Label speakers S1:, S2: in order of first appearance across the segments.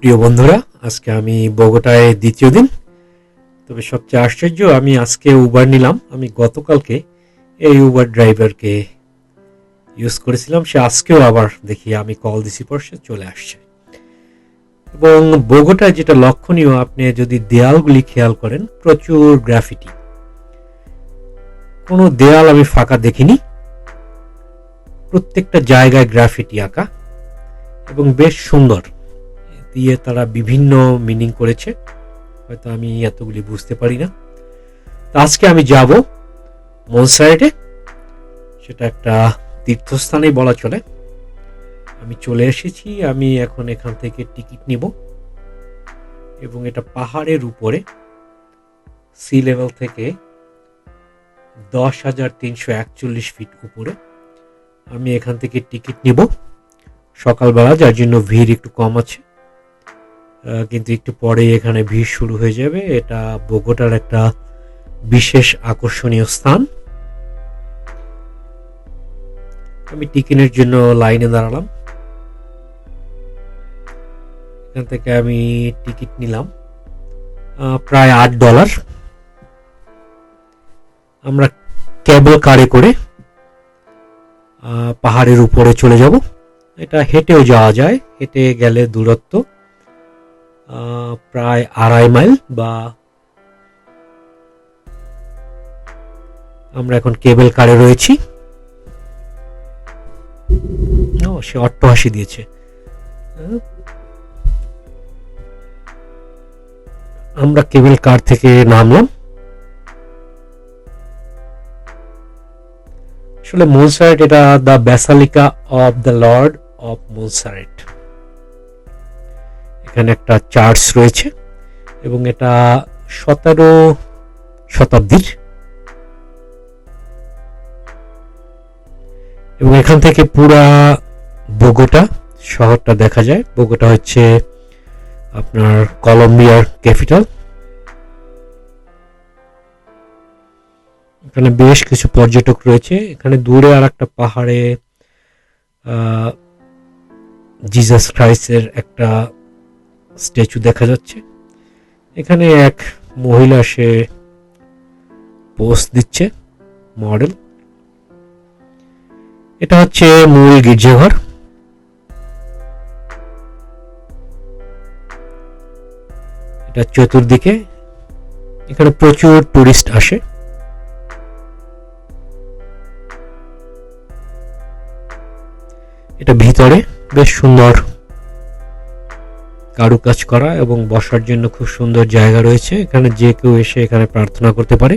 S1: প্রিয় বন্ধুরা, আজকে আমি বগুড়ায় দ্বিতীয় দিন। তবে সবচেয়ে আশ্চর্য, আমি আজকে উবার নিলাম। আমি গতকালকে এই উবার ড্রাইভারকে ইউজ করেছিলাম, সে আজকেও আবার দেখি আমি কল দিছি পর সে চলে আসছে। এবং বগুড়ায় যেটা লক্ষণীয়, আপনি যদি দেয়ালগুলি খেয়াল করেন, প্রচুর গ্রাফিটি। কোনো দেয়াল আমি ফাঁকা দেখিনি, প্রত্যেকটা জায়গায় গ্রাফিটি আঁকা এবং বেশ সুন্দর। দিয়ে তারা বিভিন্ন মিনিং করেছে, হয়তো আমি এতগুলি বুঝতে পারি না। আজকে আমি যাব মনসাইডে, সেটা একটা তীর্থস্থানেই বলা চলে। আমি চলে এসেছি, আমি এখন এখান থেকে টিকিট নিব এবং এটা পাহাড়ের উপরে, সি লেভেল থেকে 10,341 ফিট উপরে। আমি এখান থেকে টিকিট নিব সকালবেলা, যার জন্য ভিড় একটু কম আছে, কিন্তু একটু পরে এখানে ভিড় শুরু হয়ে যাবে। এটা বগুড়ার একটা বিশেষ আকর্ষণীয় স্থান। আমি টিকিটের জন্য লাইনে দাঁড়ালাম, এখান থেকে আমি টিকিট নিলাম প্রায় $8। আমরা কেবল কারে করে পাহাড়ের উপরে চলে যাব। এটা হেঁটেও যাওয়া যায়, হেঁটে গেলে দূরত্ব প্রায় 2.5 মাইল। বা আমরা এখন কেবল কারে রয়েছি। সে অট্টহাসি দিয়েছে। আমরা কেবল কার থেকে নামলাম। আসলে মোনসারেট, এটা the basilica of the lord of Monserrate. এখানে একটা চার্চ রয়েছে এবং এটা 17 শতাব্দীর। এবং এখান থেকে পুরা বগুড়া শহরটা দেখা যায়। বগুড়া হচ্ছে আপনার কলম্বিয়ার ক্যাপিটাল। এখানে বেশ কিছু পর্যটক রয়েছে। এখানে দূরে আর একটা পাহাড়ে জিসাস ক্রাইস্টের একটা স্ট্যাচু দেখা যাচ্ছে। এখানে এক মহিলা, সে পোস্ট দিচ্ছে, মডেল। এটা হচ্ছে মূল গির্জাঘর। এটা চতুর্দিকে, এখানে প্রচুর টুরিস্ট আসে। এটা ভিতরে বেশ সুন্দর কারুকাজ করা এবং বসার জন্য খুব সুন্দর জায়গা রয়েছে। এখানে যে কেউ এসে এখানে প্রার্থনা করতে পারে।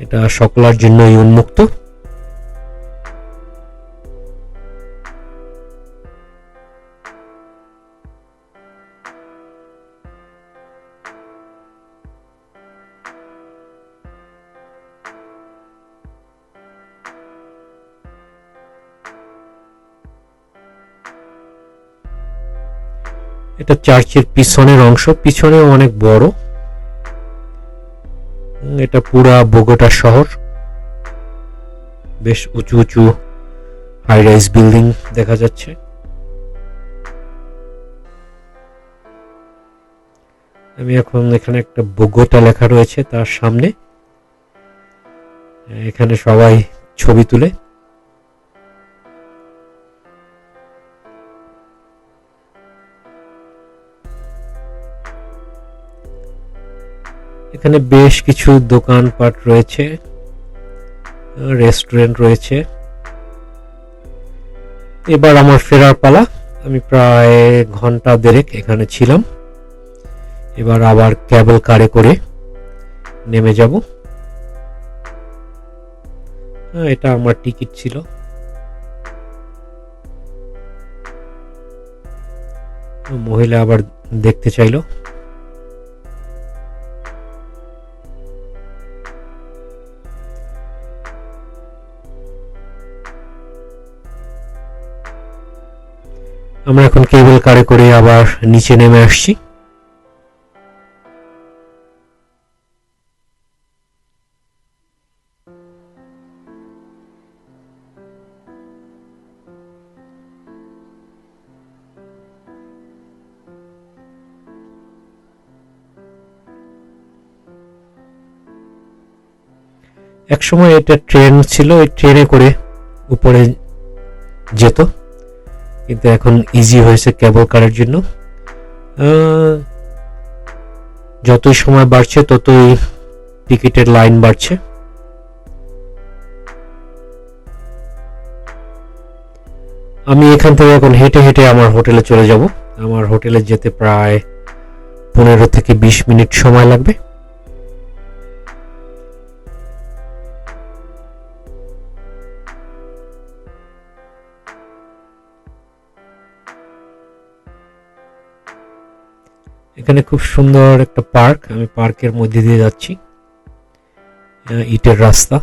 S1: এটা সকলের জন্যই উন্মুক্ত। এটা চার্চের পিছনের অংশ, পিছনেও অনেক বড়। এটা পুরা বগুড়া শহর, বেশ উঁচু উঁচু হাই রাইজ বিল্ডিং দেখা যাচ্ছে। আমি এখন এখানে একটা বগুড়া লেখা রয়েছে তার সামনে, এখানে সবাই ছবি তুলে। এখানে বেশ কিছু দোকানপাট রয়েছে, রেস্টুরেন্ট রয়েছে। এবার আমার ফেরার পালা। আমি প্রায় ঘন্টা দেড়েক এখানে ছিলাম। এবার আবার কেবল কারে করে নেমে যাব। এটা আমার টিকিট ছিল। মহিলা আবার দেখতে চাইলো। আমরা এখন কেবল কারে করে আবার নিচে নেমে আসছি। একসময় এটা ট্রেন ছিল, এই ট্রেনে করে উপরে যেত, কিন্তু এখন ইজি হয়েছে কেবল কারের জন্য। যতই সময় বাড়ছে ততই টিকিটের লাইন বাড়ছে। আমি এখান থেকে এখন হেঁটে হেঁটে আমার হোটেলে চলে যাব। আমার হোটেলে যেতে প্রায় 15 থেকে 20 মিনিট সময় লাগবে। এখানে খুব সুন্দর একটা পার্ক, আমি পার্কের মধ্যে দিয়ে যাচ্ছি, ইটের রাস্তা।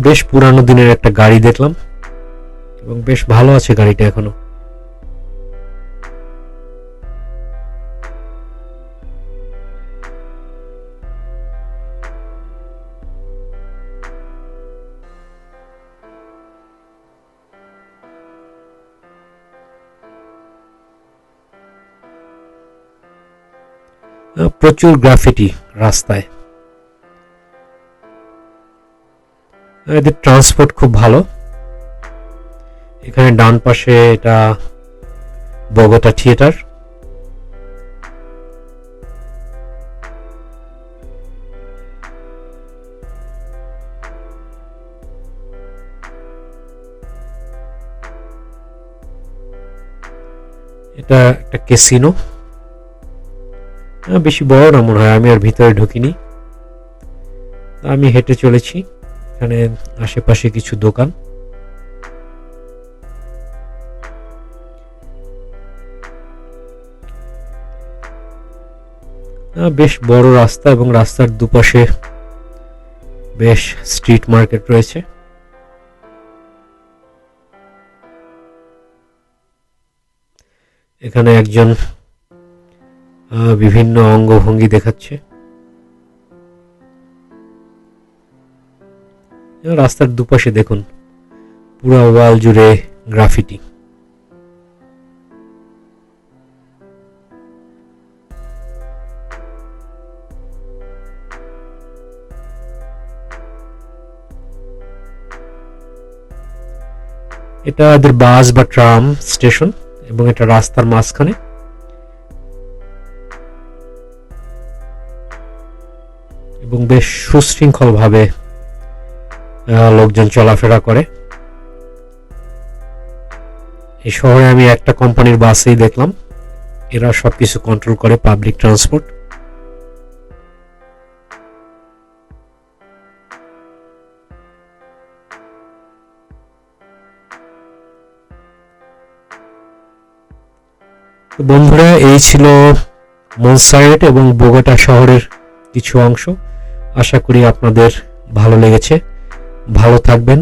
S1: বেশ পুরানো দিনের একটা গাড়ি দেখলাম এবং বেশ ভালো আছে গাড়িটা এখনো। প্রচুর গ্রাফিটি রাস্তায়। এদের ট্রান্সপোর্ট খুব ভালো। এখানে ডান পাশে এটা বগোটা থিয়েটার। এটা একটা ক্যাসিনো, বেশি বড় না মনে হয়, আমি আর ভিতরে ঢুকিনি। আমি হেঁটে চলেছি, এখানে আশেপাশে কিছু দোকান। বেশ বড় রাস্তা এবং রাস্তার দুপাশে বেশ স্ট্রিট মার্কেট রয়েছে। এখানে একজন বিভিন্ন অঙ্গভঙ্গি দেখাচ্ছে। রাস্তার দুপাশে দেখুন পুরো ওয়াল জুড়ে গ্রাফিটি। এটা এদের বাস বা ট্রাম স্টেশন এবং এটা রাস্তার মাঝখানে। এবং বেশ সুশৃঙ্খল ভাবে লোকজন চলাফেরা করে। এই শহরে আমি একটা কোম্পানির বাসেই দেখলাম, এরা সবকিছু কন্ট্রোল করে, পাবলিক ট্রান্সপোর্ট। বন্ধুরা, এই ছিল মনসারেট এবং বোগোটা শহরের কিছু অংশ। আশা করি আপনাদের ভালো লেগেছে। ভালো থাকবেন।